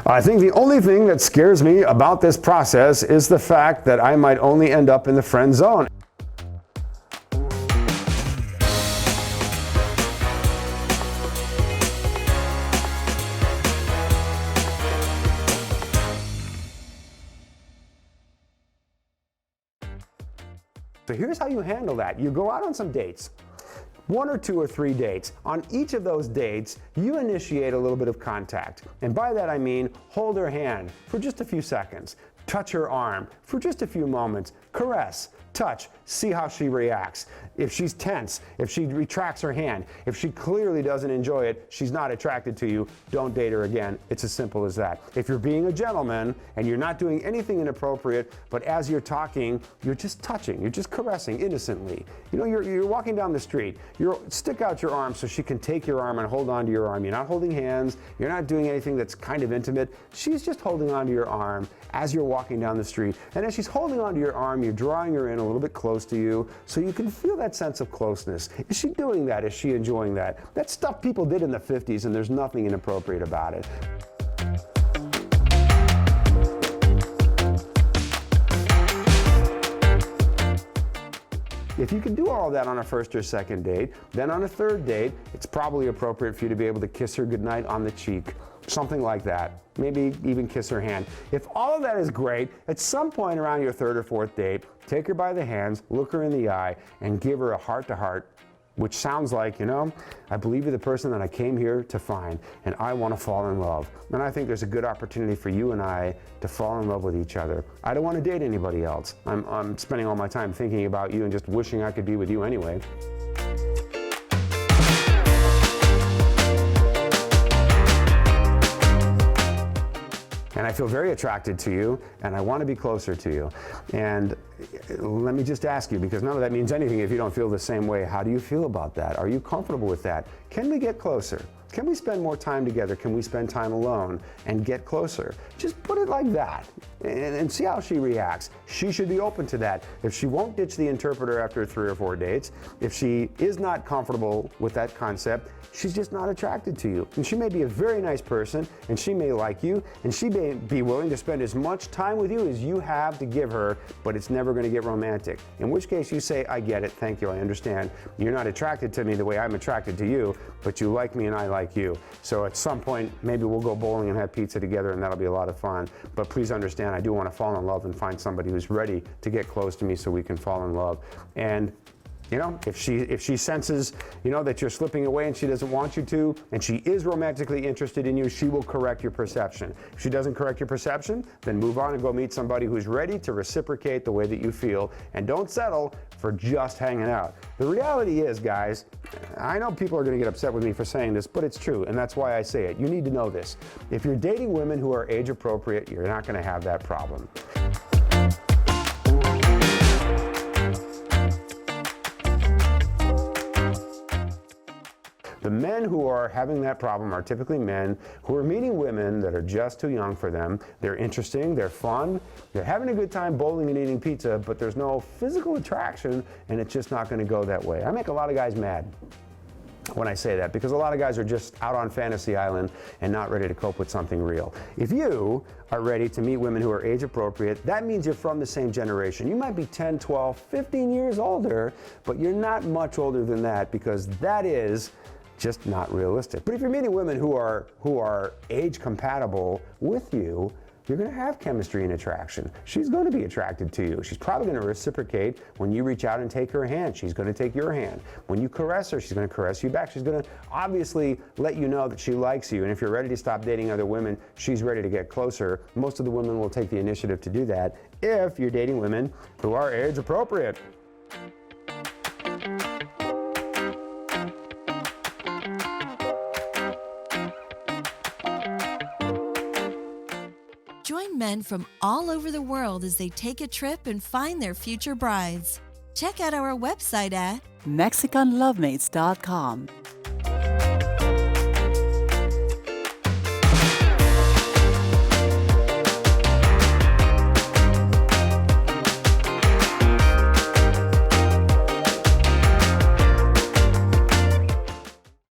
I think the only thing that scares me about this process is the fact that I might only end up in the friend zone. So here's how you handle that. You go out on some dates. 1 or 2 or 3 dates. On each of those dates, you initiate a little bit of contact. And by that I mean hold her hand for just a few seconds, touch her arm for just a few moments, caress, touch, see how she reacts. If she's tense, if she retracts her hand, if she clearly doesn't enjoy it, she's not attracted to you, don't date her again. It's as simple as that. If you're being a gentleman and you're not doing anything inappropriate, but as you're talking, you're just touching, you're just caressing innocently. You know, you're walking down the street, stick out your arm so she can take your arm and hold on to your arm. You're not holding hands, you're not doing anything that's kind of intimate. She's just holding on to your arm as you're walking down the street. And as she's holding on to your arm, you're drawing her in a little bit close to you so you can feel that sense of closeness. Is she doing that? Is she enjoying that? That's stuff people did in the 50s and there's nothing inappropriate about it. If you can do all of that on a first or second date, then on a third date, it's probably appropriate for you to be able to kiss her goodnight on the cheek. Something like that. Maybe even kiss her hand. If all of that is great, at some point around your third or fourth date, take her by the hands, look her in the eye, and give her a heart-to-heart, which sounds like, you know, I believe you're the person that I came here to find, and I want to fall in love. And I think there's a good opportunity for you and I to fall in love with each other. I don't want to date anybody else. I'm spending all my time thinking about you and just wishing I could be with you anyway. And I feel very attracted to you, and I want to be closer to you. And let me just ask you, because none of that means anything if you don't feel the same way. How do you feel about that? Are you comfortable with that? Can we get closer? Can we spend more time together? Can we spend time alone and get closer? Just put it like that and see how she reacts. She should be open to that. If she won't ditch the interpreter after 3 or 4 dates, if she is not comfortable with that concept, she's just not attracted to you. And she may be a very nice person, and she may like you, and she may be willing to spend as much time with you as you have to give her, but it's never going to get romantic. In which case you say, I get it, thank you, I understand. You're not attracted to me the way I'm attracted to you, but you like me and I like you. So at some point, maybe we'll go bowling and have pizza together, and that'll be a lot of fun. But please understand, I do want to fall in love and find somebody who's ready to get close to me so we can fall in love. And you know, if she senses, you know, that you're slipping away and she doesn't want you to, and she is romantically interested in you, she will correct your perception. If she doesn't correct your perception, then move on and go meet somebody who's ready to reciprocate the way that you feel, and don't settle for just hanging out. The reality is, guys, I know people are going to get upset with me for saying this, but it's true, and that's why I say it. You need to know this. If you're dating women who are age appropriate, you're not going to have that problem. The men who are having that problem are typically men who are meeting women that are just too young for them. They're interesting, they're fun, they're having a good time bowling and eating pizza, but there's no physical attraction, and it's just not going to go that way. I make a lot of guys mad when I say that, because a lot of guys are just out on fantasy island and not ready to cope with something real. If you are ready to meet women who are age appropriate, that means you're from the same generation. You might be 10, 12, 15 years older, but you're not much older than that, because that is just not realistic. But if you're meeting women who are age compatible with you, you're going to have chemistry and attraction. She's going to be attracted to you. She's probably going to reciprocate when you reach out and take her hand. She's going to take your hand. When you caress her, she's going to caress you back. She's going to obviously let you know that she likes you. And if you're ready to stop dating other women, she's ready to get closer. Most of the women will take the initiative to do that if you're dating women who are age appropriate. Join men from all over the world as they take a trip and find their future brides. Check out our website at MexicanLovemates.com.